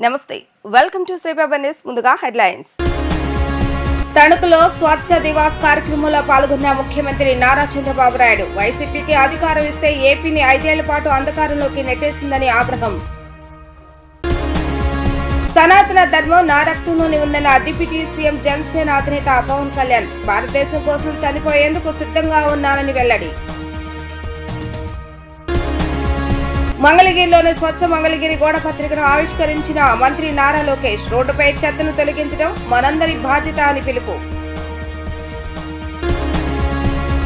నమస్తే, welcome to Sri Baba news. ముందుగా headlines. తణుకులో స్వచ్ఛ దివాస్ కార్యక్రమంలో పాల్గొన్న ముఖ్యమంత్రి నారా చంద్రబాబు నాయుడు. వైసీపీకి అధికారం ఇస్తే ఏపీని 5 ఏళ్ల పాటు అంధకారంలోకి నెట్టేస్తుందని ఆగ్రహం. సనాతన ధర్మం నా రక్తంలోని ఉందన్న డిప్యూటీ సీఎం జనసేన అధినేత పవన్ కళ్యాణ్. భారతదేశం కోసం చనిపోయేందుకు సిద్ధంగా ఉన్నానని వెల్లడి. మంగళగిరిలోని స్వచ్ఛ మంగళగిరి గోడ పత్రికను ఆవిష్కరించిన మంత్రి నారా లోకేష్. రోడ్డుపై చెత్తను తొలగించడం మనందరి బాధ్యత అని పిలుపు.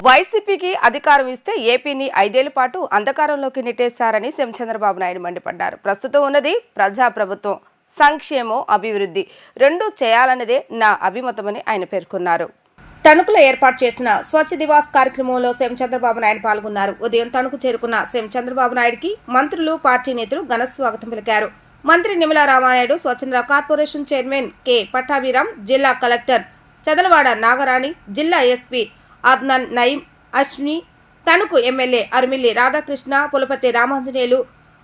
వైసీపీకి అధికారం ఇస్తే ఏపీని 5 ఏళ్ల పాటు అంధకారంలోకి నెట్టేశారని సీఎం చంద్రబాబు నాయుడు మండిపడ్డారు. ప్రస్తుతం ఉన్నది ప్రజాప్రభుత్వం. సంక్షేమం, అభివృద్ధి రెండూ చేయాలన్నదే నా అభిమతమని ఆయన పేర్కొన్నారు. తణుకులో ఏర్పాటు చేసిన స్వచ్ఛ దివాస్ కార్యక్రమంలో సీఎం చంద్రబాబు నాయుడు పాల్గొన్నారు. ఉదయం తణుకు చేరుకున్న సీఎం చంద్రబాబు నాయుడుకి మంత్రులు, పార్టీ నేతలు ఘన స్వాగతం పలికారు. మంత్రి నిమ్మల రామానాయుడు, స్వచ్ఛంద కార్పొరేషన్ చైర్మన్ కె పట్టాభిరామ్, జిల్లా కలెక్టర్ చదలవాడ నాగరాణి, జిల్లా ఎస్పీ అద్నాన్ నయీం, అశ్విని, తణుకు ఎమ్మెల్యే అరిమిల్లి రాధాకృష్ణ, పులపతి రామాంజనేయులు,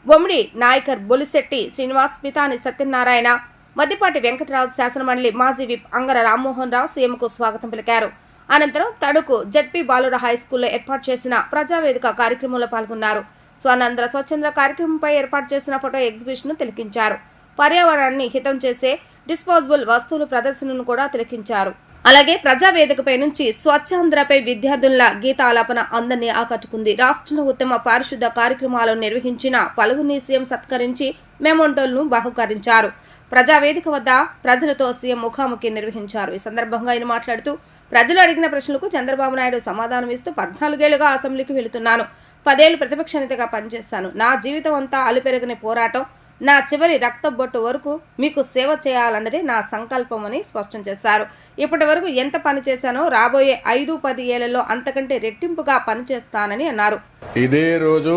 బొమ్మిడి నాయకర్, బొలిశెట్టి శ్రీనివాస్, పితాని సత్యనారాయణ, మద్దిపాటి వెంకటరాజు, శాసనమండలి మాజీ విప్ అంగర రామ్మోహన్ రావు సీఎంకు స్వాగతం పలికారు. అనంతరం తణుకు జడ్పీ బాలుర హైస్కూల్లో ఏర్పాటు చేసిన ప్రజావేదిక కార్యక్రమంలో పాల్గొన్నారు. స్వనంద్ర స్వచ్ఛంద కార్యక్రమంపై ఏర్పాటు చేసిన ఫోటో ఎగ్జిబిషన్ తిలకించారు. పర్యావరణాన్ని హితం చేసే డిస్పోజబుల్ వస్తువుల ప్రదర్శనను కూడా తిలకించారు. అలాగే ప్రజావేదికపై నుంచి స్వచ్ఛాంధ్రపై విద్యార్థుల గీతాలాపన అందరినీ ఆకట్టుకుంది. రాష్ట్రంలో ఉత్తమ పారిశుద్ధ కార్యక్రమాలను నిర్వహించిన పలువురిని సీఎం సత్కరించి మెమోంటోలను బహుకరించారు. ప్రజావేదిక వద్ద ప్రజలతో సీఎం ముఖాముఖి నిర్వహించారు. ఈ సందర్భంగా ఆయన మాట్లాడుతూ, ప్రజలు అడిగిన ప్రశ్నలకు చంద్రబాబు నాయుడు సమాధానం ఇస్తూ 14 ఏళ్లుగా అసెంబ్లీకి వెళుతున్నాను. 10 ఏళ్లు ప్రతిపక్ష నేతగా పనిచేస్తాను. నా జీవితం అంతా అలుపెరగని పోరాటం. నా చివరి రక్తబొట్టు వరకు మీకు సేవ చేయాలన్నదే నా సంకల్పం అని స్పష్టం చేశారు. ఇప్పటి వరకు ఎంత పని చేశానో రాబోయే 5-10 ఏళ్లలో అంతకంటే రెట్టింపుగా పనిచేస్తానని అన్నారు. ఇదే రోజు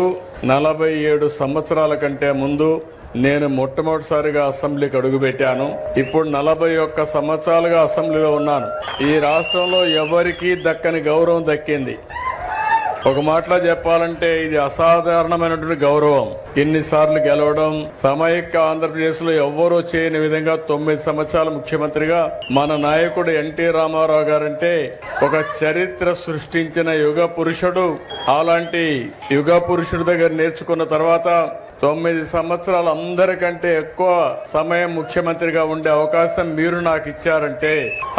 47 సంవత్సరాల కంటే ముందు నేను మొట్టమొదటిసారిగా అసెంబ్లీకి అడుగుపెట్టాను. ఇప్పుడు 41 సంవత్సరాలుగా అసెంబ్లీలో ఉన్నాను. ఈ రాష్ట్రంలో ఎవరికీ దక్కని గౌరవం దక్కింది. ఒక మాటలో చెప్పాలంటే ఇది అసాధారణమైనటువంటి గౌరవం. ఎన్నిసార్లు గెలవడం, సమైక్య ఆంధ్రప్రదేశ్ లో ఎవ్వరూ చేయని విధంగా 9 సంవత్సరాల ముఖ్యమంత్రిగా మన నాయకుడు ఎన్టీ రామారావు గారంటే ఒక చరిత్ర సృష్టించిన యుగ పురుషుడు. అలాంటి యుగ పురుషుడి దగ్గర నేర్చుకున్న తర్వాత 9 సంవత్సరాలు అందరికంటే ఎక్కువ సమయం ముఖ్యమంత్రిగా ఉండే అవకాశం మీరు నాకు ఇచ్చారంటే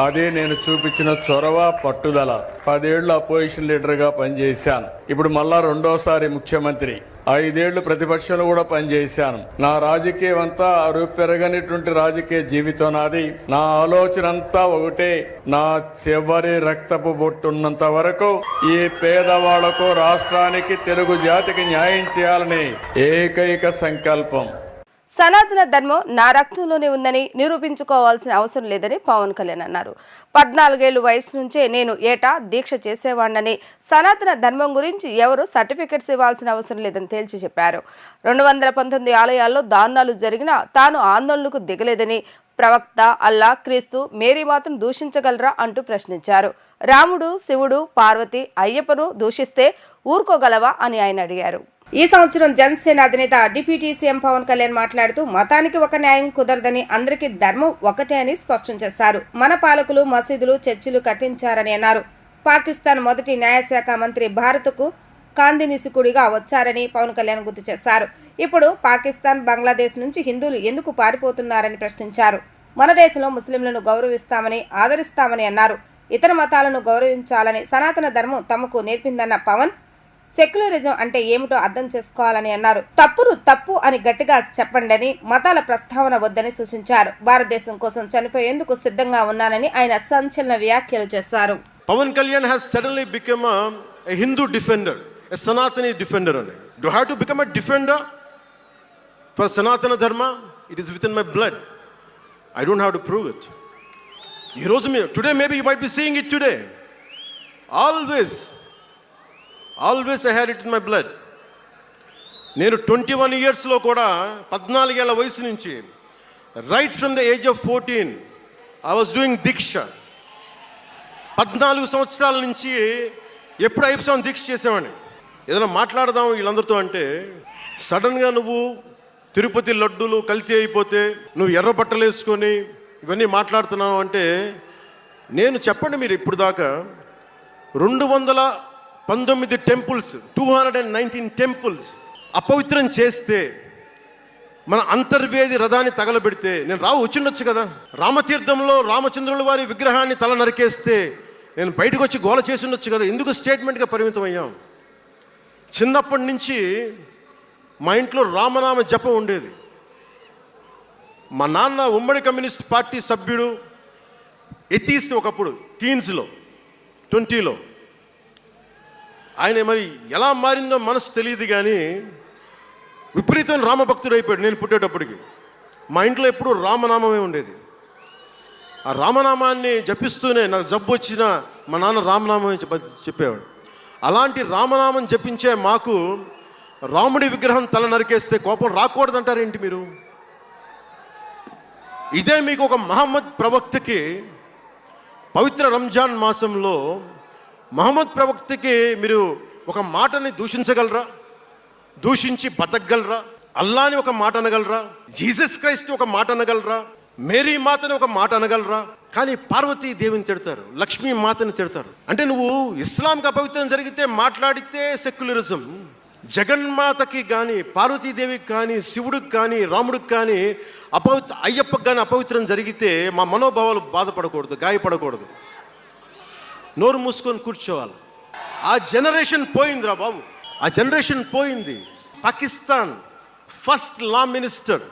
అదే నేను చూపించిన చొరవ, పట్టుదల. 10 ఏళ్లు అపోజిషన్ లీడర్ గా పనిచేశాను. ఇప్పుడు మళ్ళా రెండోసారి ముఖ్యమంత్రి. 5 ఏళ్లు ప్రతిపక్షంలో కూడా పనిచేశాను. నా రాజకీయం అంతా పెరగనిటువంటి రాజకీయ జీవితం నాది. నా ఆలోచన అంతా ఒకటే, నా చివరి రక్తపు బొట్టున్నంత వరకు ఈ పేదవాళ్లకు, రాష్ట్రానికి, తెలుగు జాతికి న్యాయం చేయాలని ఏకైక సంకల్పం. సనాతన ధర్మం నా రక్తంలోనే ఉందని నిరూపించుకోవాల్సిన అవసరం లేదని పవన్ కళ్యాణ్ అన్నారు. 14 ఏళ్ల వయసు నుంచే నేను ఏటా దీక్ష చేసేవాడినని, సనాతన ధర్మం గురించి ఎవరు సర్టిఫికెట్స్ ఇవ్వాల్సిన అవసరం లేదని తేల్చి చెప్పారు. 219 ఆలయాల్లో దారుణాలు జరిగినా తాను ఆందోళనకు దిగలేదని, ప్రవక్త, అల్లా, క్రీస్తు, మేరీమాతను దూషించగలరా అంటూ ప్రశ్నించారు. రాముడు, శివుడు, పార్వతి, అయ్యప్పను దూషిస్తే ఊరుకోగలవా అని ఆయన అడిగారు. ఈ సంవత్సరం జనసేన అధినేత డిప్యూటీ సీఎం పవన్ కళ్యాణ్ మాట్లాడుతూ, మతానికి ఒక న్యాయం కుదరదని, అందరికీ ధర్మం ఒకటే అని స్పష్టం చేశారు. మన పాలకులు మసీదులు, చర్చిలు కట్టించారని అన్నారు. పాకిస్తాన్ మొదటి న్యాయశాఖ మంత్రి భారత్కు కాందినిసుకుడిగా వచ్చారని పవన్ కళ్యాణ్ గుర్తు చేశారు. ఇప్పుడు పాకిస్తాన్, బంగ్లాదేశ్ నుంచి హిందువులు ఎందుకు పారిపోతున్నారని ప్రశ్నించారు. మన దేశంలో ముస్లింలను గౌరవిస్తామని, ఆదరిస్తామని అన్నారు. ఇతర మతాలను గౌరవించాలని సనాతన ధర్మం తమకు నేర్పిందన్న పవన్, సెక్యులరిజం అంటే ఏమిటో అర్థం చేసుకోవాలని అన్నారు. తప్పును తప్పు అని గట్టిగా చెప్పండని, మతాల ప్రస్తావన వద్దని సూచించారు. భారతదేశం కోసం చనిపోయేందుకు సిద్ధంగా ఉన్నానని ఆయన సంచలన వ్యాఖ్యలు చేశారు. Pawan Kalyan has suddenly become a Hindu defender, a Sanatani defender. Do I have to become a defender for Sanatana Dharma? It is within my blood. I don't have to prove it. Today maybe you might be seeing it today. Always I had it in my blood. నేను 21 yearsలో కూడా 14 ఏళ్ల వయసు నుంచి, right from the age of 14 I was doing diksha. 14 సంవత్సరాల నుంచి ఎప్పుడు అయ్యప్ప దీక్ష చేసేవాడిని. ఏదైనా మాట్లాడదాం వీళ్ళందరితో అంటే, సడన్గా నువ్వు తిరుపతి లడ్డూలు కల్తీ అయిపోతే నువ్వు ఎర్ర బట్టలు వేసుకొని ఇవన్నీ మాట్లాడుతున్నావు అంటే నేను చెప్పండి, మీరు ఇప్పుడు దాకా 219 టెంపుల్స్ 219 టెంపుల్స్ అపవిత్రం చేస్తే మన అంతర్వేది రథాన్ని తగలబెడితే నేను వచ్చిండొచ్చు కదా. రామతీర్థంలో రామచంద్రుల వారి విగ్రహాన్ని తల నరికేస్తే నేను బయటకు వచ్చి గోల చేసి ఉండొచ్చు కదా. ఎందుకు స్టేట్మెంట్గా పరిమితం అయ్యాం? చిన్నప్పటి నుంచి మా ఇంట్లో రామనామ జపం ఉండేది. మా నాన్న ఉమ్మడి కమ్యూనిస్ట్ పార్టీ సభ్యుడు, ఎథీస్ట్ ఒకప్పుడు టీన్స్లో 20లో. ఆయన మరి ఎలా మారిందో మనసు తెలియదు కానీ విపరీతమైన రామభక్తుడు అయిపోయాడు. నేను పుట్టేటప్పటికి మా ఇంట్లో ఎప్పుడూ రామనామమే ఉండేది. ఆ రామనామాన్ని జపిస్తూనే నాకు జబ్బు వచ్చినా మా నాన్న రామనామం చెప్పేవాడు. అలాంటి రామనామం జపించే మాకు రాముడి విగ్రహం తల నరికేస్తే కోపం రాకూడదంటారేంటి మీరు? ఇదే మీకు ఒక మహమ్మద్ ప్రవక్తకి పవిత్ర రంజాన్ మాసంలో మహమ్మద్ ప్రవక్తకి మీరు ఒక మాటని దూషించగలరా? దూషించి బతకగలరా? అల్లాని ఒక మాట అనగలరా? జీసస్ క్రైస్ట్ ఒక మాట అనగలరా? మేరీ మాతని ఒక మాట అనగలరా? కానీ పార్వతీ దేవిని తిడతారు, లక్ష్మీ మాతని తిడతారు. అంటే నువ్వు ఇస్లాంకి అపవిత్రం జరిగితే మాట్లాడితే సెక్యులరిజం, జగన్మాతకి కానీ పార్వతీదేవికి కానీ శివుడికి కానీ రాముడికి కానీ అయ్యప్పకి కానీ అపవిత్రం జరిగితే మా మనోభావాలు బాధపడకూడదు, గాయపడకూడదు, నోరు మూసుకొని కూర్చోవాలి. ఆ జనరేషన్ పోయిందిరా బాబు, ఆ జనరేషన్ పోయింది. పాకిస్తాన్ ఫస్ట్ లా మినిస్టర్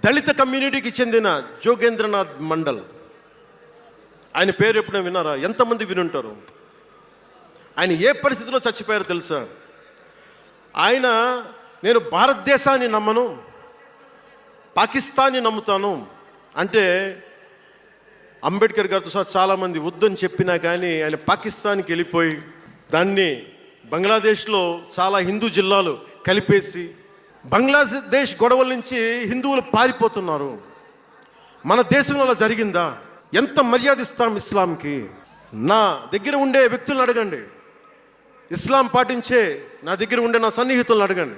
దళిత కమ్యూనిటీకి చెందిన జోగేంద్రనాథ్ మండల్. ఆయన పేరు ఎప్పుడైనా విన్నారా? ఎంతమంది వినుంటారు? ఆయన ఏ పరిస్థితిలో చచ్చిపోయారో తెలుసా? ఆయన నేను భారతదేశాన్ని నమ్మను, పాకిస్తాన్ని నమ్ముతాను అంటే అంబేద్కర్ గారితో సహా చాలామంది వద్దని చెప్పినా కానీ ఆయన పాకిస్తాన్కి వెళ్ళిపోయి దాన్ని బంగ్లాదేశ్లో చాలా హిందూ జిల్లాలు కలిపేసి బంగ్లాదేశ్ గొడవల నుంచి హిందువులు పారిపోతున్నారు. మన దేశంలో అలా జరిగిందా? ఎంత మర్యాద ఇస్తాం ఇస్లాంకి? నా దగ్గర ఉండే వ్యక్తులను అడగండి, ఇస్లాం పాటించే నా దగ్గర ఉండే నా సన్నిహితులను అడగండి.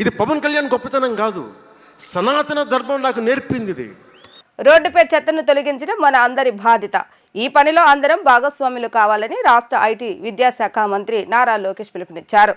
ఇది పవన్ కళ్యాణ్ గొప్పతనం కాదు, సనాతన ధర్మం నాకు నేర్పింది ఇది. రోడ్డుపై చెత్తను తొలగించడం మన అందరి బాధ్యత. ఈ పనిలో అందరం భాగస్వాములు కావాలని రాష్ట్ర ఐటీ విద్యాశాఖ మంత్రి నారా లోకేష్ పిలుపునిచ్చారు.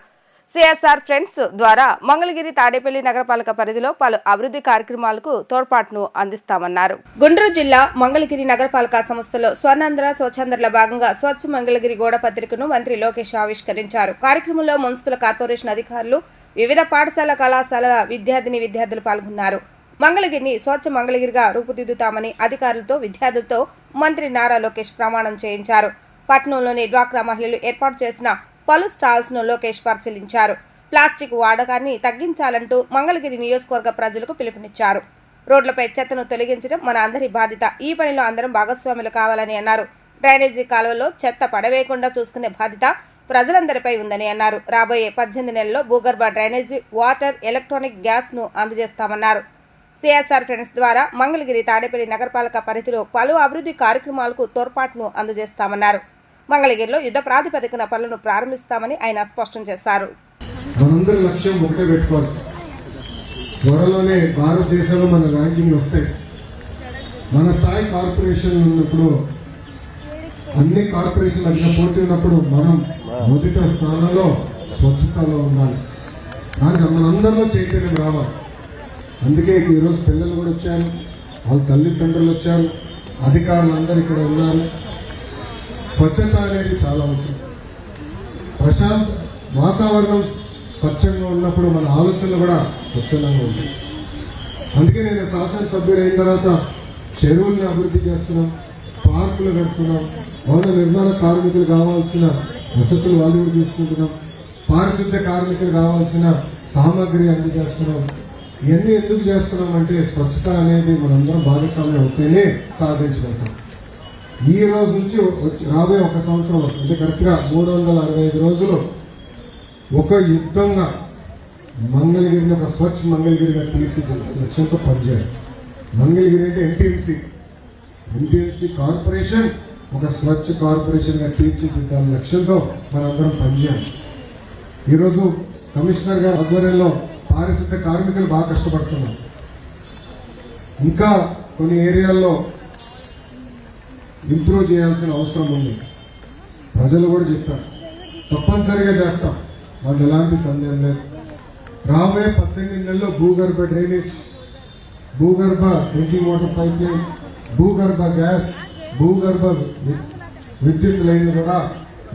సిఎస్ఆర్ ఫ్రెండ్స్ ద్వారా మంగళగిరి తాడేపల్లి నగరపాలక పరిధిలో పలు అభివృద్ధి కార్యక్రమాలకు తోడ్పాటును అందిస్తామన్నారు. గుంటూరు జిల్లా మంగళగిరి నగరపాలక సంస్థలో స్వర్ణాంధ్ర స్వచ్ఛంద్రల భాగంగా స్వచ్ఛ మంగళగిరి గోడ పత్రికను మంత్రి లోకేష్ ఆవిష్కరించారు. కార్యక్రమంలో మున్సిపల్ కార్పొరేషన్ అధికారులు, వివిధ పాఠశాల కళాశాలల విద్యార్థులు పాల్గొన్నారు. మంగళగిరిని స్వచ్ఛ మంగళగిరిగా రూపుదిద్దుతామని అధికారులతో, విద్యార్థులతో మంత్రి నారా లోకేష్ ప్రమాణం చేయించారు. పట్టణంలోని డ్వాక్రా మహిళలు ఏర్పాటు చేసిన పలు స్టాల్స్ ను లోకేష్ పరిశీలించారు. ప్లాస్టిక్ వాడకాన్ని తగ్గించాలంటూ మంగళగిరి నియోజకవర్గ ప్రజలకు పిలుపునిచ్చారు. రోడ్లపై చెత్తను తొలగించడం మన అందరి బాధ్యత. ఈ పనిలో అందరం భాగస్వాములు కావాలని అన్నారు. డ్రైనేజీ కాలువలో చెత్త పడవేయకుండా చూసుకునే బాధ్యత ప్రజలందరిపై ఉందని అన్నారు. రాబోయే 18 నెలల్లో భూగర్భ డ్రైనేజీ, వాటర్, ఎలక్ట్రానిక్ గ్యాస్ ను అందజేస్తామన్నారు. సిఎస్ఆర్ ఫ్రెండ్స్ ద్వారా మంగళగిరి తాడేపల్లి నగరపాలక పరిధిలో పలు అభివృద్ధి కార్యక్రమాలకు తోడ్పాటును అందజేస్తామన్నారు. మంగళగిరిలో యుద్ధ ప్రాతిపదికన పనులను ప్రారంభిస్తామని ఆయన స్పష్టం చేశారు. మనందరి లక్ష్యం ఒకటే పెట్టుకోవాలి. త్వరలోనే భారతదేశంలో మన ర్యాంకింగ్ వస్తాయి. మన స్థాయి కార్పొరేషన్ ఉన్నప్పుడు, అన్ని కార్పొరేషన్ మధ్య పోటీ ఉన్నప్పుడు మనం మొదటి స్థానంలో స్వచ్ఛతలో ఉండాలి. దానికి మనందరిలో చైతన్యం రావాలి. అందుకే ఈరోజు పిల్లలు కూడా వచ్చారు, వాళ్ళ తల్లిదండ్రులు వచ్చారు, అధికారులు అందరూ ఇక్కడ ఉన్నారు. స్వచ్ఛత అనేది చాలా అవసరం. ప్రశాంత వాతావరణం స్వచ్ఛంగా ఉన్నప్పుడు మన ఆలోచనలు కూడా స్వచ్ఛందంగా ఉంటాయి. అందుకే నేను శాసనసభ్యుడు అయిన తర్వాత చెరువుల్ని అభివృద్ధి చేస్తున్నాం, పార్కులు కడుతున్నాం, భవన నిర్మాణ కార్మికులు కావాల్సిన వసతులు వాళ్ళు కూడా తీసుకుంటున్నాం, పారిశుద్ధ్య కార్మికులు కావాల్సిన సామాగ్రి అందజేస్తున్నాం. ఇవన్నీ ఎందుకు చేస్తున్నాం అంటే స్వచ్ఛత అనేది మనందరం భాగస్వామ్యం అవుతేనే సాధించగలుగుతాం. ఈ రోజు నుంచి రాబోయే 1 సంవత్సరం అంటే కరెక్ట్గా 365 రోజులు ఒక యుద్ధంగా మంగళగిరిని ఒక స్వచ్ఛ మంగళగిరిగా తీర్చిదిద్దే లక్ష్యంతో పనిచేయాలి. మంగళగిరి అంటే ఎన్టీఎంసీ కార్పొరేషన్ ఒక స్వచ్ఛ కార్పొరేషన్గా తీర్చిదిద్దాల లక్ష్యంతో మనందరం పనిచేయాలి. ఈరోజు కమిషనర్ గారి ఆధ్వర్యంలో పారిశుద్ధ కార్మికులు బాగా కష్టపడుతున్నారు. ఇంకా కొన్ని ఏరియాల్లో ఇంప్రూవ్ చేయాల్సిన అవసరం ఉంది. ప్రజలు కూడా చెప్పారు, తప్పనిసరిగా చేస్తాం, మాకు ఎలాంటి సందేహం లేదు. రాబోయే 18 నెలల్లో భూగర్భ డ్రైనేజ్, భూగర్భ డ్రింకింగ్ వాటర్ పైప్ లైన్, భూగర్భ గ్యాస్, భూగర్భ విద్యుత్ లైన్ కూడా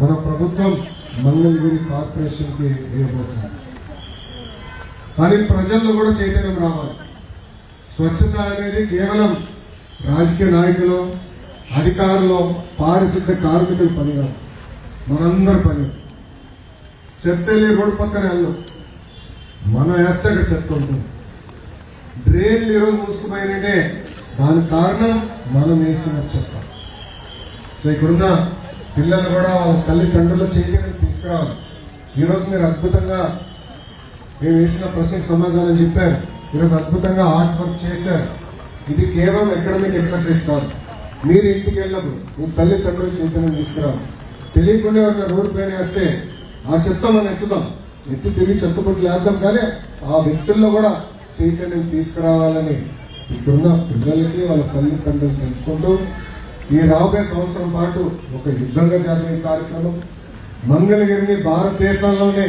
మన ప్రభుత్వం మంగళగిరి కార్పొరేషన్కి వేయబోతుంది. కానీ ప్రజల్లో కూడా చైతన్యం రావాలి. స్వచ్ఛత అనేది కేవలం రాజకీయ నాయకులు, అధికారులు, పారిశుద్ధ కార్మికుల పని కాదు, మనందరి పని. చెత్త రోడ్డు పక్కన వెళ్దాం, మనం వేస్తే అక్కడ చెత్త ఉంటుంది. డ్రైన్లు ఈరోజు మూసుకుపోయినంటే దానికి కారణం మనం వేసిన చెత్త. సో ఇక్కడున్న పిల్లలు కూడా వాళ్ళ తల్లిదండ్రుల చైతన్యం తీసుకురావాలి. ఈరోజు మీరు అద్భుతంగా మేము వేసిన ప్రశ్న సమాధానం చెప్పారు. ఈరోజు అద్భుతంగా హార్డ్ వర్క్ చేశారు. ఇది కేవలం అకాడమిక్ ఎక్సర్సైజ్ కాదు. మీరు ఇంటికి వెళ్ళినప్పుడు మీ తల్లిదండ్రుల చైతన్యం తీసుకురావాలి. తెలియకుండా ఎవరైనా రోడ్డు పైన వేస్తే ఆ చెత్త మనం ఎత్తుతాం, ఎత్తి తిరిగి చెత్త పొట్టు లేద్దాం. కానీ ఆ వ్యక్తుల్లో కూడా చైతన్యం తీసుకురావాలని ఇప్పుడున్న పిల్లలకి వాళ్ళ తల్లిదండ్రులు తెలుసుకుంటూ ఈ రాబోయే సంవత్సరం పాటు ఒక యుద్ధంగా జరిగే కార్యక్రమం మంగళగిరిని భారతదేశంలోనే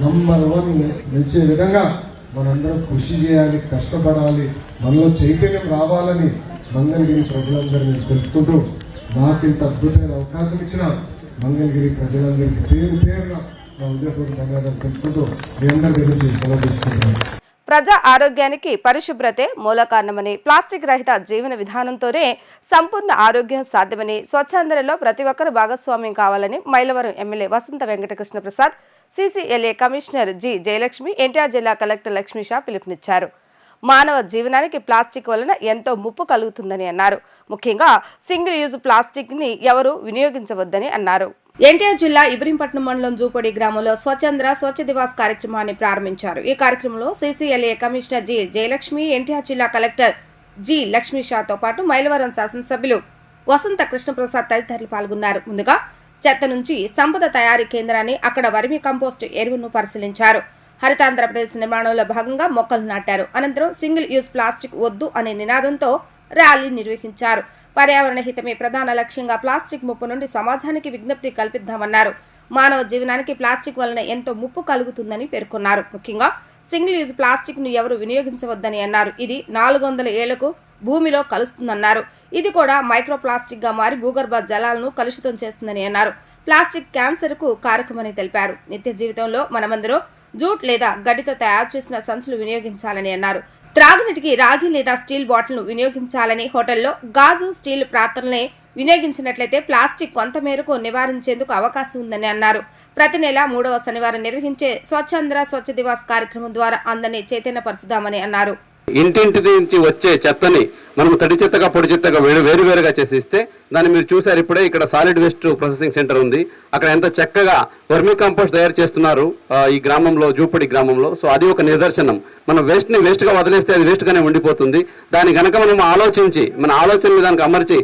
నంబర్ 1 నిలిచే విధంగా మనందరం కృషి చేయాలి, కష్టపడాలి, మనలో చైతన్యం రావాలని మంగళగిరి ప్రజలందరినీ తెలుపుకుంటూ నాకు ఇంత అద్భుతమైన అవకాశం ఇచ్చిన మంగళగిరి ప్రజలందరికీ పేరు పేరున నా ఉదయపూర్వక ధన్యవాదాలు తెలుపుకుంటూ మీ అందరి గురించి సెలవు తీసుకుంటున్నాను. ప్రజా ఆరోగ్యానికి పరిశుభ్రతే మూల కారణమని, ప్లాస్టిక్ రహిత జీవన విధానంతోనే సంపూర్ణ ఆరోగ్యం సాధ్యమని, స్వచ్ఛందనలో ప్రతి ఒక్కరు భాగస్వామ్యం కావాలని Mylavaram MLA Vasantha Venkatakrishna Prasad, CCLA commissioner G Jayalakshmi, NTR జిల్లా కలెక్టర్ లక్ష్మీషా పిలుపునిచ్చారు. మానవ జీవనానికి ప్లాస్టిక్ వలన ఎంతో ముప్పు కలుగుతుందని అన్నారు. ముఖ్యంగా సింగిల్ యూజ్ ప్లాస్టిక్ ని ఎవరూ వినియోగించవద్దని అన్నారు. ఎన్టీఆర్ జిల్లా ఇబ్రహీంపట్నం మండలం జూపొడి గ్రామంలో స్వచ్ఛంద్ర స్వచ్ఛ దివాస్ కార్యక్రమాన్ని ప్రారంభించారు. ఈ కార్యక్రమంలో CCLA commissioner G Jayalakshmi, NTR జిల్లా కలెక్టర్ జి లక్ష్మీషాతో పాటు మైలవరం శాసనసభ్యులు వసంత కృష్ణప్రసాద్ తదితరులు పాల్గొన్నారు. ముందుగా చెత్త నుంచి సంపద తయారీ కేంద్రాన్ని, అక్కడ వర్మి కంపోస్ట్ ఎరువును పరిశీలించారు. హరితాంధ్రప్రదేశ్ నిర్మాణంలో భాగంగా మొక్కలు నాటారు. అనంతరం సింగిల్ యూజ్ ప్లాస్టిక్ వద్దు అనే నినాదంతో ర్యాలీ నిర్వహించారు. పర్యావరణ హితమే ప్రధాన లక్ష్యంగా ప్లాస్టిక్ ముప్పు నుండి సమాజానికి విజ్ఞప్తి కల్పిద్దామన్నారు. మానవ జీవనానికి ప్లాస్టిక్ వలన ఎంతో ముప్పు కలుగుతుందని పేర్కొన్నారు. ముఖ్యంగా సింగిల్ యూజ్ ప్లాస్టిక్ ను ఎవరు వినియోగించవద్దని అన్నారు. ఇది 400 ఏళ్లకు భూమిలో కలుస్తుందన్నారు. ఇది కూడా మైక్రో ప్లాస్టిక్ గా మారి భూగర్భ జలాలను కలుషితం చేస్తుందని అన్నారు. ప్లాస్టిక్ క్యాన్సర్ కు కారకమని తెలిపారు. నిత్య జీవితంలో మనమందరూ జూట్ లేదా గడ్డితో తయారు చేసిన సంచులు వినియోగించాలని అన్నారు. త్రాగునీటికి రాగి లేదా స్టీల్ బాటిల్ ను వినియోగించాలని, హోటల్లో గాజు, స్టీల్ పాత్రలనే వినియోగించినట్లయితే ప్లాస్టిక్ కొంత మేరకు నివారించేందుకు అవకాశం ఉందని అన్నారు. ప్రతి నెల 3వ శనివారం నిర్వహించే స్వచ్ఛంద్ర స్వచ్ఛ దివాస్ కార్యక్రమం ద్వారా అందరినీ చైతన్యపరచుదామని అన్నారు. ఇంటింటి నుంచి వచ్చే చెత్తని మనం తడి చెత్తగా పొడి చెత్తగా వేరువేరుగా చేసి ఇస్తే దాన్ని మీరు చూసారు. ఇప్పుడే ఇక్కడ సాలిడ్ వేస్ట్ ప్రాసెసింగ్ సెంటర్ ఉంది. అక్కడ ఎంత చక్కగా వర్మీ కంపోస్ట్ తయారు చేస్తున్నారు ఈ గ్రామంలో, జూపడి గ్రామంలో. సో అది ఒక నిదర్శనం. మనం వేస్ట్గా వదిలేస్తే అది వేస్ట్గానే ఉండిపోతుంది. దాన్ని కనుక మనం ఆలోచించి, మన ఆలోచనని దానికి అమర్చి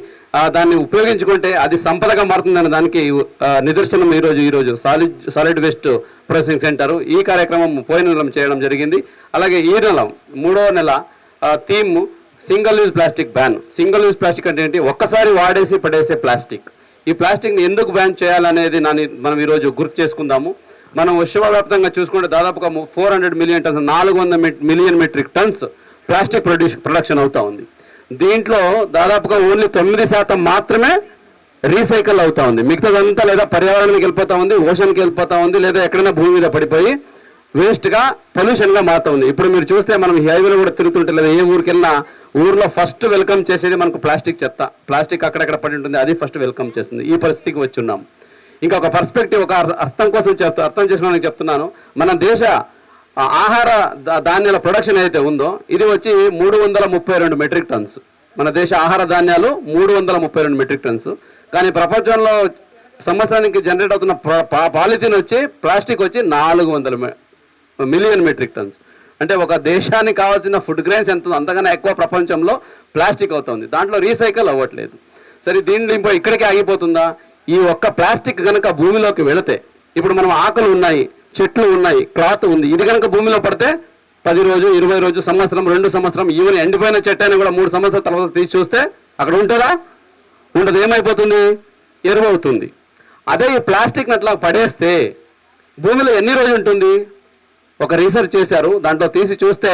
దాన్ని ఉపయోగించుకుంటే అది సంపదగా మారుతుందనే దానికి నిదర్శనం ఈరోజు సాలిడ్ వేస్ట్ ప్రాసెసింగ్ సెంటర్. ఈ కార్యక్రమం పోయిన నెల చేయడం జరిగింది. అలాగే ఈ నెల 3వ నెల theme single use plastic ban. Single use plastic అంటే ఏంటి? ఒక్కసారి వాడేసి పడేసే ప్లాస్టిక్. ఈ ప్లాస్టిక్ని ఎందుకు బ్యాన్ చేయాలనేది మనం ఈరోజు గుర్తు చేసుకుందాము. మనం విశ్వవ్యాప్తంగా చూసుకుంటే దాదాపుగా 400 million tons, 400 million metric tons plastic production అవుతా ఉంది. దీంట్లో దాదాపుగా ఓన్లీ 9% మాత్రమే రీసైకిల్ అవుతా ఉంది. మిగతాదంతా లేదా పర్యావరణానికి వెళ్ళిపోతా ఉంది, ఓషన్కి వెళ్ళిపోతా ఉంది, లేదా ఎక్కడైనా భూమి మీద పడిపోయి వేస్ట్గా పొల్యూషన్గా మారుతా ఉంది. ఇప్పుడు మీరు చూస్తే మనం హైవేలో కూడా తిరుగుతుంటే, లేదా ఏ ఊరికి వెళ్ళినా ఊర్లో ఫస్ట్ వెల్కమ్ చేసేది మనకు ప్లాస్టిక్ చెత్త. ప్లాస్టిక్ అక్కడెక్కడ పడి ఉంటుంది, అది ఫస్ట్ వెల్కమ్ చేస్తుంది. ఈ పరిస్థితికి వచ్చి ఉన్నాం. ఇంకా ఒక పర్స్పెక్టివ్, ఒక అర్థం కోసం అర్థం చేసుకోవడానికి చెప్తున్నాను. మన దేశ ఆహార ధాన్యాల ప్రొడక్షన్ అయితే ఉందో ఇది వచ్చి 332 మెట్రిక్ టన్స్. మన దేశ ఆహార ధాన్యాలు 332 మెట్రిక్ టన్స్. కానీ ప్రపంచంలో సంవత్సరానికి జనరేట్ అవుతున్న పాలిథిన్ వచ్చి, ప్లాస్టిక్ వచ్చి 400 మిలియన్ మెట్రిక్ టన్స్. అంటే ఒక దేశానికి కావాల్సిన ఫుడ్ గ్రెయిన్స్ ఎంత, అంతకన్నా ఎక్కువ ప్రపంచంలో ప్లాస్టిక్ అవుతుంది. దాంట్లో రీసైకిల్ అవ్వట్లేదు. సరే, దీంట్లో ఇక్కడికే ఆగిపోతుందా? ఈ ఒక్క ప్లాస్టిక్ కనుక భూమిలోకి వెళితే, ఇప్పుడు మనం ఆకులు ఉన్నాయి, చెట్లు ఉన్నాయి, క్లాత్ ఉంది, ఇది కనుక భూమిలో పడితే 10 రోజు 20 రోజు సంవత్సరం 2 సంవత్సరం ఈవెన్ ఎండిపోయిన చెట్టాన్ని కూడా 3 సంవత్సరాల తర్వాత తీసి చూస్తే అక్కడ ఉంటుందా? ఉండదు. ఏమైపోతుంది? ఎరువు అవుతుంది. అదే ఈ ప్లాస్టిక్ని అట్లా పడేస్తే భూమిలో ఎన్ని రోజులు ఉంటుంది? ఒక రీసెర్చ్ చేశారు, దాంట్లో తీసి చూస్తే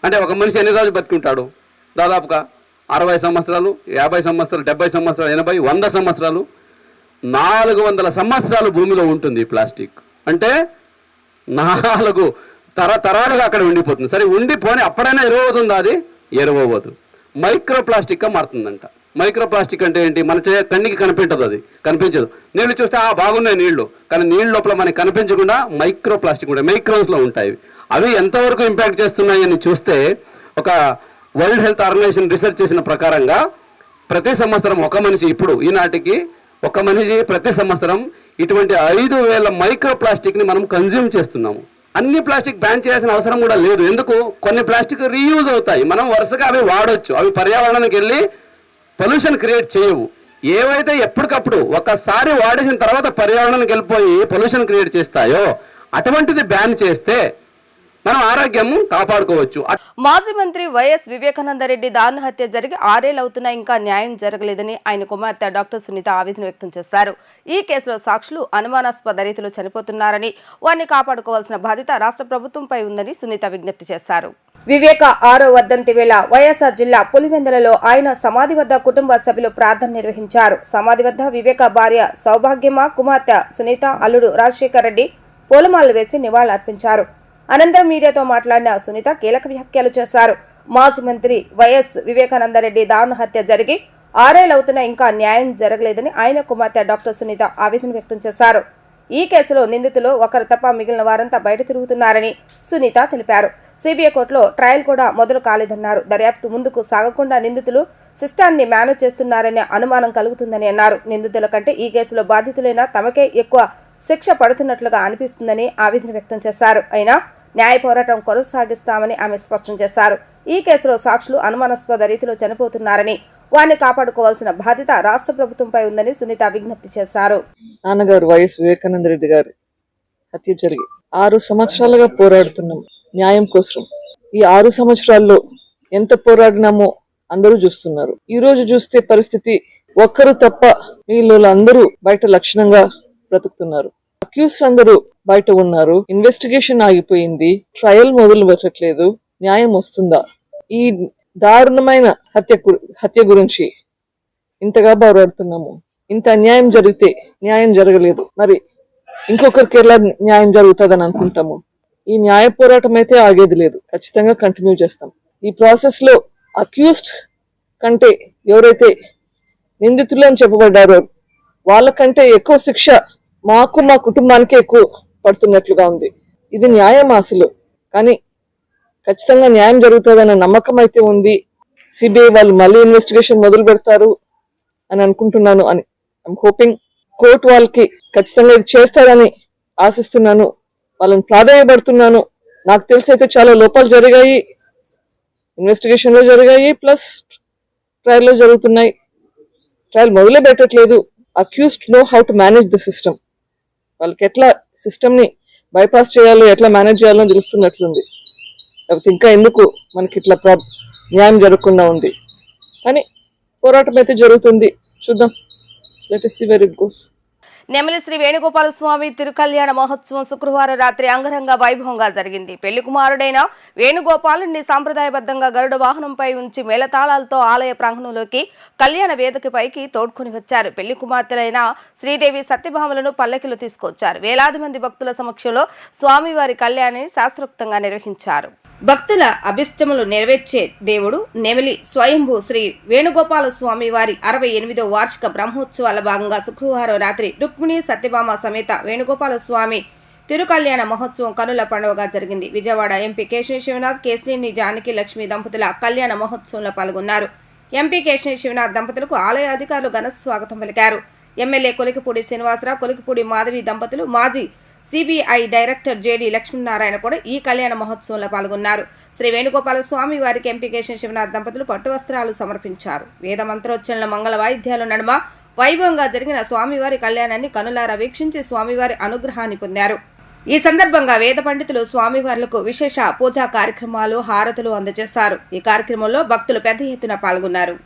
అంటే ఒక మనిషి ఎన్ని రోజులు బతికుంటాడు? దాదాపుగా 60 సంవత్సరాలు, 50 సంవత్సరాలు, 70 సంవత్సరాలు, 80, 100 సంవత్సరాలు, 400 సంవత్సరాలు భూమిలో ఉంటుంది ప్లాస్టిక్. అంటే 4 తరతరాలుగా అక్కడ ఉండిపోతుంది. సరే ఉండిపోని అప్పుడైనా ఎరువు అవుతుందా? అది ఎరువు అవ్వదు, మైక్రో ప్లాస్టిక్గా మారుతుందంట. మైక్రో ప్లాస్టిక్ అంటే ఏంటి? మన కண்ணிకి కనిపించదు, అది కనిపించదు. నీళ్లు చూస్తే బాగున్నాయి నీళ్లు, కానీ నీళ్ళ లోపల మనకి కనిపించకుండా మైక్రో ప్లాస్టిక్ ఉంటాయి, మైక్రోన్స్లో ఉంటాయి. అవి ఎంతవరకు ఇంపాక్ట్ చేస్తున్నాయి అని చూస్తే ఒక వరల్డ్ హెల్త్ ఆర్గనైజేషన్ రీసెర్చ్ చేసిన ప్రకారంగా ప్రతి సంవత్సరం ఒక మనిషి ఇప్పుడు ఈనాటికి ఒక మనిషి ప్రతి సంవత్సరం ఇటువంటి 5,000 మైక్రో ప్లాస్టిక్ని మనం కన్జ్యూమ్ చేస్తున్నాము. అన్ని ప్లాస్టిక్ బ్యాన్ చేయాల్సిన అవసరం కూడా లేదు. ఎందుకు? కొన్ని ప్లాస్టిక్ రీయూజ్ అవుతాయి, మనం వరుసగా అవి వాడవచ్చు. అవి పర్యావరణానికి వెళ్ళి పొల్యూషన్ క్రియేట్ చేయవు. ఏవైతే ఎప్పటికప్పుడు ఒకసారి వాడేసిన తర్వాత పర్యావరణానికి వెళ్ళిపోయి పొల్యూషన్ క్రియేట్ చేస్తాయో అటువంటిది బ్యాన్ చేస్తే మనం ఆరోగ్యం కాపాడుకోవచ్చు. మాజీ మంత్రి వైఎస్ వివేకానందరెడ్డి దారుణ హత్య జరిగి 6 ఏళ్లు అవుతున్నా ఇంకా న్యాయం జరగలేదని ఆయన కుమార్తె డాక్టర్ సునీత ఆవేదన వ్యక్తం చేశారు. ఈ కేసులో సాక్షులు అనుమానాస్పద రీతిలో చనిపోతున్నారని, వారిని కాపాడుకోవాల్సిన బాధ్యత రాష్ట్ర ప్రభుత్వంపై ఉందని సునీత విజ్ఞప్తి చేశారు. వివేక 6వ వర్ధంతి వేళ వైఎస్ఆర్ జిల్లా పులివెందులలో ఆయన సమాధి వద్ద కుటుంబ సభ్యులు ప్రార్థన నిర్వహించారు. సమాధి వద్ద వివేక భార్య సౌభాగ్యమ్మ, కుమార్తె సునీత, అల్లుడు రాజశేఖర్ రెడ్డి పూలమాలలు వేసి నివాళులర్పించారు. అనంతరం మీడియాతో మాట్లాడిన సునీత కీలక వ్యాఖ్యలు చేశారు. మాజీ మంత్రి వైఎస్ వివేకానందరెడ్డి దారుణ హత్య జరిగి 6 ఏళ్లు అవుతున్నా ఇంకా న్యాయం జరగలేదని ఆయన కుమార్తె డాక్టర్ సునీత ఆవేదన వ్యక్తం చేశారు. ఈ కేసులో నిందితులు ఒకరు తప్ప మిగిలిన వారంతా బయట తిరుగుతున్నారని సునీత తెలిపారు. సిబిఐ కోర్టులో ట్రయల్ కూడా మొదలు కాలేదన్నారు. దర్యాప్తు ముందుకు సాగకుండా నిందితులు సిస్టాన్ని మేనేజ్ చేస్తున్నారనే అనుమానం కలుగుతుందని అన్నారు. నిందితుల కంటే ఈ కేసులో బాధితులైన తమకే ఎక్కువ శిక్ష పడుతున్నట్లుగా అనిపిస్తుందని ఆవేదన వ్యక్తం చేశారు. అయినా న్యాయ పోరాటం కొనసాగిస్తామని ఆమె స్పష్టం చేశారు. ఈ కేసులో సాక్షులు అనుమానాస్పద రీతిలో చనిపోతున్నారని, వారిని కాపాడుకోవాల్సిన బాధ్యత రాష్ట్ర ప్రభుత్వంపై ఉందని సునీత విజ్ఞప్తి చేశారు. నాన్నగారు వైఎస్ వివేకానంద రెడ్డి గారి హత్య జరిగి 6 సంవత్సరాలుగా పోరాడుతున్నాం న్యాయం కోసం. ఈ 6 సంవత్సరాల్లో ఎంత పోరాడినామో అందరూ చూస్తున్నారు. ఈ రోజు చూస్తే పరిస్థితి ఒక్కరు తప్ప వీళ్ళు అందరూ బయట లక్షణంగా బ్రతుకుతున్నారు. అక్యూస్ అందరూ బయట ఉన్నారు. ఇన్వెస్టిగేషన్ ఆగిపోయింది, ట్రయల్ మొదలు పెట్టట్లేదు. న్యాయం వస్తుందా? ఈ దారుణమైన హత్య గురించి ఇంతగా పోరాడుతున్నాము. ఇంత అన్యాయం జరిగితే న్యాయం జరగలేదు, మరి ఇంకొకరికి ఎలా న్యాయం జరుగుతుందని అనుకుంటాము. ఈ న్యాయ పోరాటం అయితే ఆగేది లేదు, ఖచ్చితంగా కంటిన్యూ చేస్తాం. ఈ ప్రాసెస్ లో అక్యూస్డ్ కంటే ఎవరైతే నిందితులు అని చెప్పబడ్డారో వాళ్ళకంటే ఎక్కువ శిక్ష మాకు, మా కుటుంబానికి ఎక్కువ పడుతున్నట్లుగా ఉంది. ఇది న్యాయం అసలు, కానీ ఖచ్చితంగా న్యాయం జరుగుతుందన్న నమ్మకం అయితే ఉంది. సిబిఐ వాళ్ళు మళ్ళీ ఇన్వెస్టిగేషన్ మొదలు పెడతారు అని అనుకుంటున్నాను. అని ఐఎమ్ హోపింగ్ కోర్టు వాళ్ళకి ఖచ్చితంగా ఇది చేస్తారని ఆశిస్తున్నాను. వాళ్ళని ప్రాధాన్యపడుతున్నాను. నాకు తెలిసి అయితే చాలా లోపాలు జరిగాయి, ఇన్వెస్టిగేషన్ లో జరిగాయి, ప్లస్ ట్రయల్ లో జరుగుతున్నాయి. ట్రయల్ మొదలే పెట్టట్లేదు. Accused know how to manage the system. వాళ్ళకి ఎట్లా సిస్టమ్ ని బైపాస్ చేయాలో, ఎట్లా మేనేజ్ చేయాలో తెలుస్తున్నట్లుంది. లేకపోతే ఇంకా ఎందుకు మనకి ఇట్లా న్యాయం జరగకుండా ఉంది. కానీ పోరాటం అయితే జరుగుతుంది, చూద్దాం. Let us see where it goes. నెమలి శ్రీ వేణుగోపాల స్వామి తిరుకల్యాణ మహోత్సవం శుక్రవారం రాత్రి అంగరంగ వైభవంగా జరిగింది. పెళ్లి కుమారుడైన వేణుగోపాలుని సాంప్రదాయబద్ధంగా గరుడ వాహనంపై ఉంచి మేళతాళాలతో ఆలయ ప్రాంగణంలోకి కళ్యాణ వేదికపైకి తోడ్కొని వచ్చారు. పెళ్లి కుమార్తెలైన శ్రీదేవి సత్యభామలను పల్లకిలో తీసుకొచ్చారు. వేలాది మంది భక్తుల సమక్షంలో స్వామివారి కళ్యాణాన్ని శాస్త్రోక్తంగా నిర్వహించారు. భక్తుల అభిష్టములు నెరవేర్చే దేవుడు నెమలి స్వయంభూ శ్రీ వేణుగోపాల స్వామి వారి 68వ వార్షిక బ్రహ్మోత్సవాల భాగంగా శుక్రవారం రాత్రి రుక్మిణి సత్యభామ సమేత వేణుగోపాల స్వామి తిరుకల్యాణ మహోత్సవం కనుల పండుగగా జరిగింది. విజయవాడ ఎంపీ కేశినేని శివనాథ్, కేశినేని జానకి లక్ష్మి దంపతుల కళ్యాణ మహోత్సవంలో పాల్గొన్నారు. ఎంపీ కేశినేని శివనాథ్ దంపతులకు ఆలయ అధికారులు ఘన స్వాగతం పలికారు. ఎమ్మెల్యే కొలికిపూడి శ్రీనివాసరావు, కొలికిపూడి మాధవి దంపతులు, మాజీ సిబిఐ డైరెక్టర్ జేడి లక్ష్మీనారాయణ కూడా ఈ కళ్యాణ మహోత్సవంలో పాల్గొన్నారు. శ్రీ వేణుగోపాల స్వామి వారికి ఎంపీ కేశినేని శివనాథ్ దంపతులు పట్టు వస్త్రాలు సమర్పించారు. వేద మంత్రోచ్చరణల మంగళ వాయిద్యాల నడుమ వైభవంగా జరిగిన స్వామివారి కళ్యాణాన్ని కనులారా వీక్షించి స్వామివారి అనుగ్రహాన్ని పొందారు. ఈ సందర్భంగా వేద పండితులు స్వామివార్లకు విశేష పూజా కార్యక్రమాలు, హారతులు అందజేశారు. ఈ కార్యక్రమంలో భక్తులు పెద్ద ఎత్తున పాల్గొన్నారు.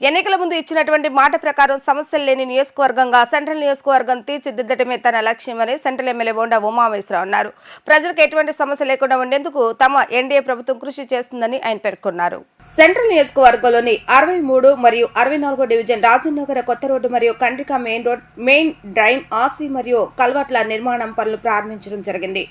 ఎన్నికల ముందు ఇచ్చినటువంటి మాట ప్రకారం సమస్యలు లేని నియోజకవర్గంగా సెంట్రల్ నియోజకవర్గం తీర్చిదిద్దటమే తన లక్ష్యమని సెంట్రల్ ఎమ్మెల్యే బోండా ఉమామహేశ్వరరావు అన్నారు. ప్రజలకు ఎటువంటి సమస్య లేకుండా ఉండేందుకు తమ ఎన్డీఏ ప్రభుత్వం కృషి చేస్తుందని ఆయన పేర్కొన్నారు. సెంట్రల్ నియోజకవర్గంలోని 63 మరియు 64 డివిజన్ రాజనగర కొత్త రోడ్డు మరియు Kandrika main road, main drain, RC మరియు కల్వర్ట్ల నిర్మాణం పనులు ప్రారంభించడం జరిగింది.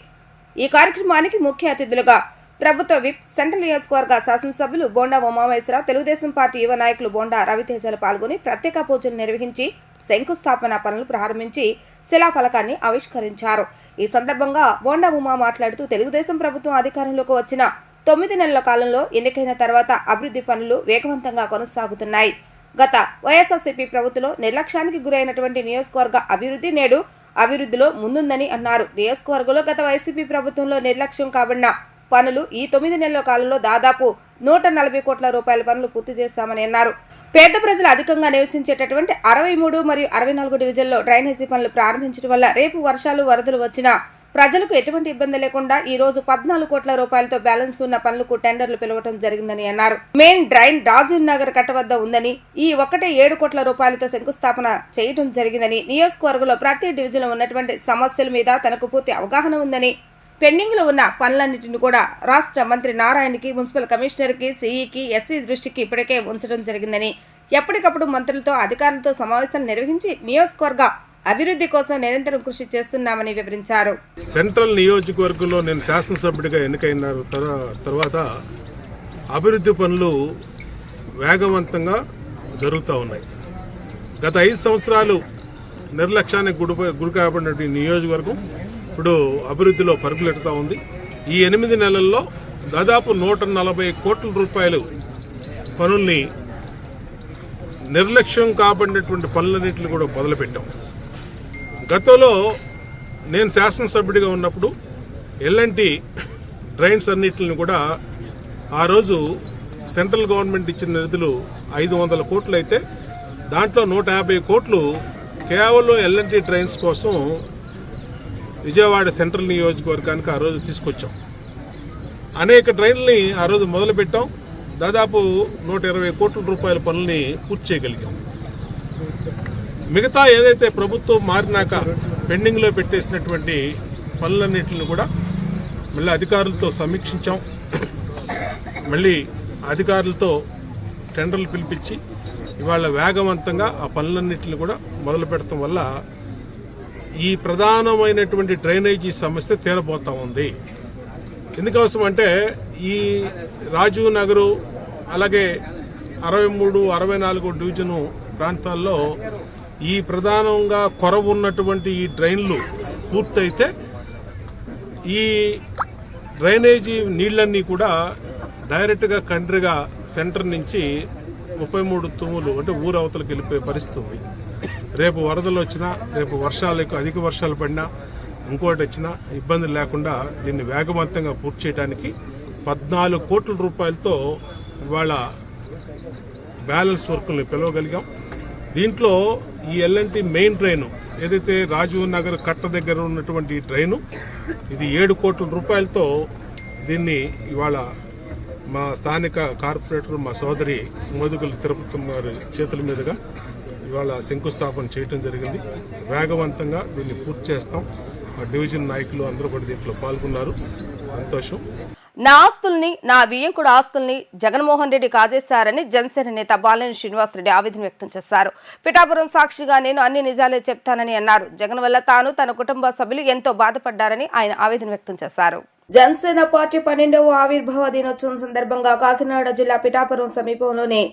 ఈ కార్యక్రమానికి ముఖ్య అతిథులుగా ప్రభుత్వ విప్, సెంట్రల్ నియోజకవర్గ శాసనసభ్యులు బోండా ఉమామహేశ్వరరావు, తెలుగుదేశం పార్టీ యువ నాయకులు బోండా రవితేజలు పాల్గొని ప్రత్యేక పూజలు నిర్వహించి శంకుస్థాపన పనులు ప్రారంభించి శిలాఫలకాన్ని ఆవిష్కరించారు. ఈ సందర్భంగా బోండా ఉమా మాట్లాడుతూ తెలుగుదేశం ప్రభుత్వం అధికారంలోకి వచ్చిన 9 నెలల కాలంలో ఎన్నికైన తర్వాత అభివృద్ధి పనులు వేగవంతంగా కొనసాగుతున్నాయి. గత వైఎస్ఆర్సీపీ ప్రభుత్వంలో నిర్లక్ష్యానికి గురైనటువంటి నియోజకవర్గ అభివృద్ధి నేడు అభివృద్ధిలో ముందుందని అన్నారు. నియోజకవర్గంలో గత వైసీపీ ప్రభుత్వంలో నిర్లక్ష్యం కాబడిన పనులు ఈ 9 నెలల కాలంలో దాదాపు 140 కోట్ల రూపాయల పనులు పూర్తి చేశామని అన్నారు. పేద ప్రజలు అధికంగా నివసించేటటువంటి 63 మరియు 64 డివిజన్లో డ్రైనేజీ పనులు ప్రారంభించడం వల్ల రేపు వర్షాలు, వరదలు వచ్చినా ప్రజలకు ఎటువంటి ఇబ్బంది లేకుండా ఈ రోజు 14 కోట్ల రూపాయలతో బ్యాలెన్స్ ఉన్న పనులకు టెండర్లు పిలవడం జరిగిందని అన్నారు. మెయిన్ డ్రైన్ రాజీవ్ నగర్ కట్ట వద్ద ఉందని, ఈ ఒక్కటే 7 కోట్ల రూపాయలతో శంకుస్థాపన చేయడం జరిగిందని, నియోజకవర్గంలో ప్రతి డివిజన్లో ఉన్నటువంటి సమస్యల మీద తనకు పూర్తి అవగాహన ఉందని, పెండింగ్ లో ఉన్న పనులన్నింటినీ కూడా రాష్ట్ర మంత్రి నారాయణకి, మున్సిపల్ కమిషనర్ కి, సిఈకి, ఎస్సీ దృష్టికి ఇప్పటికే ఉంచడం జరిగిందని, ఎప్పటికప్పుడు మంత్రులతో, అధికారులతో సమావేశాలు నిర్వహించి నియోజకవర్గ అభివృద్ధి కోసం నిరంతరం కృషి చేస్తున్నామని వివరించారు. సెంట్రల్ నియోజకవర్గంలో నేను శాసనసభ్యుడిగా ఎన్నికైన తర్వాత అభివృద్ధి పనులు వేగవంతంగా జరుగుతూ ఉన్నాయి. గత 5 సంవత్సరాలు నిర్లక్ష్యానికి గురి కాబడిన నియోజకవర్గం ఇప్పుడు అభివృద్ధిలో పరుగులెడుతూ ఉంది. ఈ 8 నెలల్లో దాదాపు 140 కోట్ల రూపాయలు పనుల్ని నిర్లక్ష్యం కాబడినటువంటి పనులన్నింటిని కూడా మొదలుపెట్టాం. గతంలో నేను శాసనసభ్యుడిగా ఉన్నప్పుడు ఎల్ఎన్టీ డ్రైన్స్ అన్నిటిని కూడా ఆ రోజు సెంట్రల్ గవర్నమెంట్ ఇచ్చిన నిధులు 500 కోట్లు అయితే దాంట్లో 150 కోట్లు కేవలం ఎల్ఎన్టీ డ్రైన్స్ కోసం విజయవాడ సెంట్రల్ నియోజకవర్గానికి ఆ రోజు తీసుకొచ్చాం. అనేక డ్రైన్లని ఆ రోజు మొదలుపెట్టాం. దాదాపు 120 కోట్ల రూపాయల పనుల్ని పూర్తి చేయగలిగాం. మిగతా ఏదైతే ప్రభుత్వం మారినాక పెండింగ్లో పెట్టేసినటువంటి పనులన్నింటిని కూడా మళ్ళీ అధికారులతో సమీక్షించాం. మళ్ళీ అధికారులతో టెండర్లు పిలిపించి ఇవాళ వేగవంతంగా ఆ పనులన్నింటిని కూడా మొదలు పెడతాం వల్ల ఈ ప్రధానమైనటువంటి డ్రైనేజీ సమస్య తీరబోతా ఉంది. ఎందుకోసం అంటే ఈ రాజీవ్ నగరు అలాగే 63, 64 డివిజను ప్రాంతాల్లో ఈ ప్రధానంగా కొరవ ఉన్నటువంటి ఈ డ్రైన్లు పూర్తయితే ఈ డ్రైనేజీ నీళ్ళన్నీ కూడా డైరెక్ట్గా కండ్రిగా సెంటర్ నుంచి 33 తుమ్ములు అంటే ఊరు అవతలకి వెళ్ళిపోయే పరిస్థితి ఉంది. రేపు వరదలు వచ్చినా, రేపు వర్షాలకు అధిక వర్షాలు పడినా, ఇంకోటి వచ్చినా ఇబ్బందులు లేకుండా దీన్ని వేగవంతంగా పూర్తి చేయడానికి 14 కోట్ల రూపాయలతో ఇవాళ బ్యాలెన్స్ వర్కుల్ని పిలవగలిగాం. దీంట్లో ఈ ఎల్ఎన్టీ మెయిన్ డ్రైను ఏదైతే రాజీవ్ నగర్ కట్ట దగ్గర ఉన్నటువంటి డ్రైను ఇది 7 కోట్ల రూపాయలతో దీన్ని ఇవాళ మా స్థానిక కార్పొరేటర్ మా సోదరి మోదుగుల తిరుపతి గారి చేతుల మీదుగా ఇవాళ శంకుస్థాపన చేయడం జరిగింది. వేగవంతంగా దీన్ని పూర్తి చేస్తాం. ఆ డివిజన్ నాయకులు అందరూ కూడా దీంట్లో పాల్గొన్నారు. సంతోషం. నా ఆస్తుల్ని, నా బియ్యంకుడు ఆస్తుల్ని జగన్మోహన్ రెడ్డి కాజేశారని జనసేన నేత బాలినేని శ్రీనివాసరెడ్డి ఆవేదన వ్యక్తం చేశారు. పిఠాపురం సాక్షిగా నేను అన్ని నిజాలే చెప్తానని అన్నారు. జగన్ వల్ల తాను, తన కుటుంబ సభ్యులు ఎంతో బాధపడ్డారని ఆయన ఆవేదన వ్యక్తం చేశారు. జనసేన పార్టీ 12వ ఆవిర్భావ దినోత్సవం సందర్భంగా కాకినాడ జిల్లా పిఠాపురం సమీపంలోని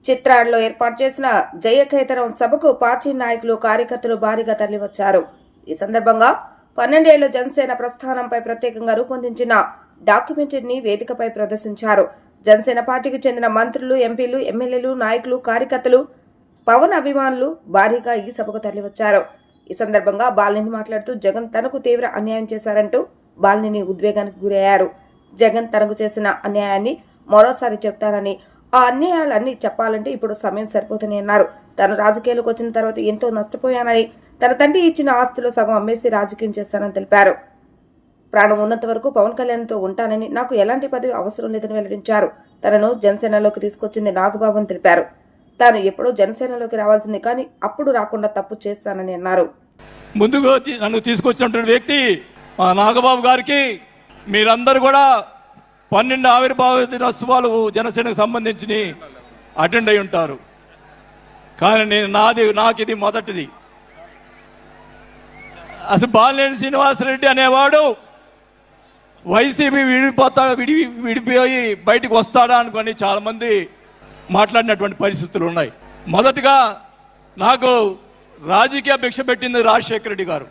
చిత్రాడలో ఏర్పాటు చేసిన జయకేతనం సభకు పార్టీ నాయకులు కార్యకర్తలు భారీగా తరలివచ్చారు. ఈ సందర్భంగా 12 ఏళ్ల జనసేన ప్రస్థానంపై ప్రత్యేకంగా రూపొందించిన డాక్యుమెంటరీని వేదికపై ప్రదర్శించారు. జనసేన పార్టీకి చెందిన మంత్రులు, ఎంపీలు, ఎమ్మెల్యేలు, నాయకులు, కార్యకర్తలు, పవన్ అభిమానులు భారీగా ఈ సభకు తరలివచ్చారు. ఈ సందర్భంగా బాలినేని మాట్లాడుతూ జగన్ తనకు తీవ్ర అన్యాయం చేశారంటూ బాలినేని ఉద్వేగానికి గురయ్యారు. జగన్ తనకు చేసిన అన్యాయాన్ని మరోసారి చెప్తానని, ఆ అన్యాయాలన్నీ చెప్పాలంటే ఇప్పుడు సమయం సరిపోతుందని అన్నారు. తాను రాజకీయాలకు వచ్చిన తర్వాత ఎంతో నష్టపోయానని, తన తండ్రి ఇచ్చిన ఆస్తిలో సగం అమ్మేసి రాజకీయం చేస్తానని తెలిపారు. ప్రాణం ఉన్నంత వరకు పవన్ కళ్యాణ్తో ఉంటానని, నాకు ఎలాంటి పదవి అవసరం లేదని వెల్లడించారు. తనను జనసేనలోకి తీసుకొచ్చింది నాగబాబు అని తెలిపారు. తాను ఎప్పుడో జనసేనలోకి రావాల్సింది, కానీ అప్పుడు రాకుండా తప్పు చేస్తానని అన్నారు. ముందుగా నన్ను తీసుకొచ్చినటువంటి వ్యక్తి మా నాగబాబు గారికి మీరందరూ కూడా 12 ఆవిర్భావ దినోత్సవాలు జనసేనకు సంబంధించి అటెండ్ అయి ఉంటారు. కానీ నాకు ఇది మొదటిది. అసలు బాలినేని శ్రీనివాసరెడ్డి అనేవాడు వైసీపీ విడిపోయి బయటకు వస్తాడా అనుకొని చాలా మంది మాట్లాడినటువంటి పరిస్థితులు ఉన్నాయి. మొదటగా నాకు రాజకీయ భిక్ష పెట్టింది రాజశేఖర రెడ్డి గారు.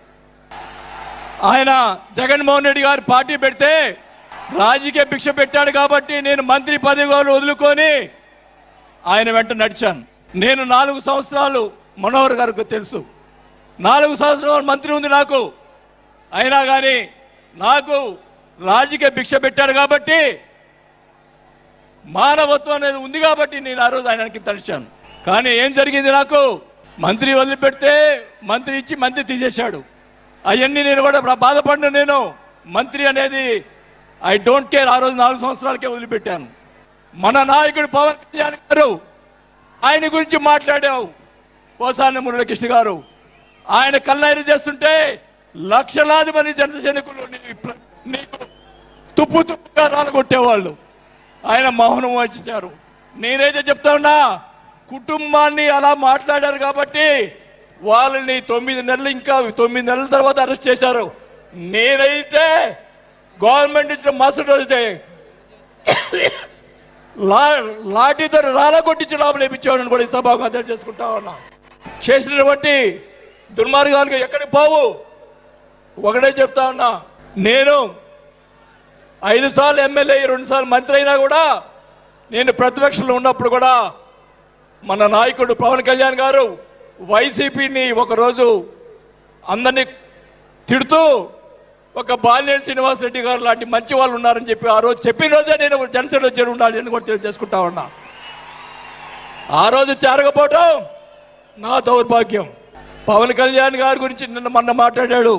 ఆయన జగన్మోహన్ రెడ్డి గారు పార్టీ పెడితే రాజకీయ భిక్ష పెట్టాడు కాబట్టి నేను మంత్రి పదవి వదులుకొని ఆయన వెంట నడిచాను. నేను 4 సంవత్సరాలు మనోహర్ గారికి తెలుసు, 4 సంవత్సరాలు మంత్రి ఉంది నాకు. అయినా కానీ నాకు రాజకీయ భిక్ష పెట్టాడు కాబట్టి, మానవత్వం అనేది ఉంది కాబట్టి నేను ఆ రోజు ఆయనకి తలిచాను. కానీ ఏం జరిగింది, నాకు మంత్రి వదిలిపెడితే మంత్రి ఇచ్చి మంత్రి తీసేశాడు. అవన్నీ నేను కూడా బాధపడిన, నేను మంత్రి అనేది ఐ డోంట్ కేర్. ఆ రోజు 4 సంవత్సరాలకే వదిలిపెట్టాను. మన నాయకుడు పవన్ కళ్యాణ్ గారు, ఆయన గురించి మాట్లాడావు పోసాని మురళీకృష్ణ గారు. ఆయన కళ్ళైరు చేస్తుంటే లక్షలాది మంది జనసైనికులు నీకు తుప్పుగా రాలగొట్టేవాళ్ళు. ఆయన మౌనం వహించారు. నేనైతే చెప్తా ఉన్నా, కుటుంబాన్ని అలా మాట్లాడారు కాబట్టి వాళ్ళని 9 నెలలు, ఇంకా 9 నెలల తర్వాత అరెస్ట్ చేశారు. నేనైతే గవర్నమెంట్ ఇచ్చిన మరుసటి రోజే లాఠీతో రాలగొట్టించి లోపల వేయించేవాడిని కూడా ఈ సభాగా చేసుకుంటా ఉన్నా. చేసినటువంటి దుర్మార్గాలకు ఎక్కడికి పోవు. ఒకటే చెప్తా ఉన్నా, నేను 5 సార్లు ఎమ్మెల్యే, 2 సార్లు మంత్రి అయినా కూడా, నేను ప్రతిపక్షంలో ఉన్నప్పుడు కూడా మన నాయకుడు పవన్ కళ్యాణ్ గారు వైసీపీని ఒకరోజు అందరినీ తిడుతూ ఒక బాలినేని శ్రీనివాసరెడ్డి గారు లాంటి మంచి వాళ్ళు ఉన్నారని చెప్పి ఆ రోజు చెప్పిన రోజే నేను జనసేనలో చేరి ఉండాలి అని కూడా తెలియజేసుకుంటా ఉన్నా. ఆ రోజు చేరకపోవటం నా దౌర్భాగ్యం. పవన్ కళ్యాణ్ గారి గురించి మొన్న మాట్లాడాడు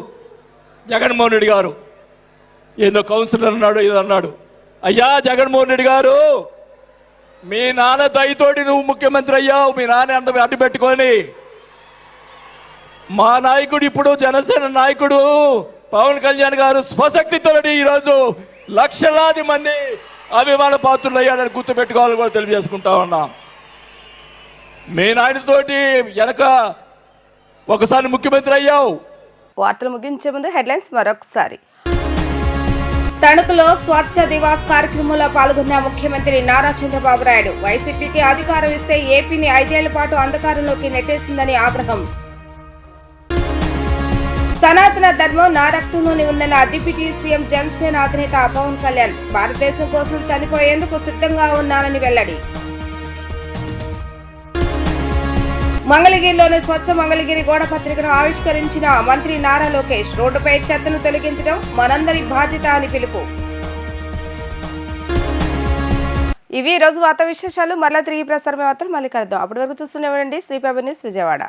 జగన్మోహన్ రెడ్డి గారు. ఏదో కౌన్సిలర్ అన్నాడు, ఏదో అన్నాడు. అయ్యా జగన్మోహన్ రెడ్డి గారు, మీ నాన్న దయతోటి నువ్వు ముఖ్యమంత్రి అయ్యావు. మీ నాన్న అంత అడ్డు పెట్టుకొని, మా నాయకుడు ఇప్పుడు జనసేన నాయకుడు పవన్ కళ్యాణ్ గారు స్వశక్తితో ఈరోజు లక్షలాది మంది అభిమాన పాత్రులు అయ్యాడని గుర్తు పెట్టుకోవాలని కూడా తెలియజేసుకుంటా ఉన్నా. మీ నాయనతోటి వెనక ఒకసారి ముఖ్యమంత్రి అయ్యావు. వార్తలు ముగించే ముందు హెడ్లైన్స్ మరొకసారి. తణుకులో స్వచ్ఛ దివాస్ కార్యక్రమంలో పాల్గొన్న ముఖ్యమంత్రి నారా చంద్రబాబు నాయుడు. వైసీపీకి అధికారం ఇస్తే ఏపీని 5 ఏళ్ల పాటు అంధకారంలోకి నెట్టేస్తుందని ఆగ్రహం. సనాతన ధర్మం నా రక్తంలోని ఉందన్న డిప్యూటీ సీఎం జనసేన అధినేత పవన్ కళ్యాణ్. భారతదేశం కోసం చనిపోయేందుకు సిద్ధంగా ఉన్నానని వెల్లడి. మంగళగిరిలోని స్వచ్ఛ మంగళగిరి గోడ పత్రికను ఆవిష్కరించిన మంత్రి నారా లోకేష్. రోడ్డుపై చెత్తను తొలగించడం మనందరి బాధ్యత అని పిలుపు. ఇవి ఈ రోజు వార్తా విశేషాలు. మరలా తిరిగి ప్రసారమే వార్తలు మళ్ళీ కలుద్దాం. అప్పటి వరకు చూస్తూనే ఉండండి శ్రీప్రభ న్యూస్ విజయవాడ.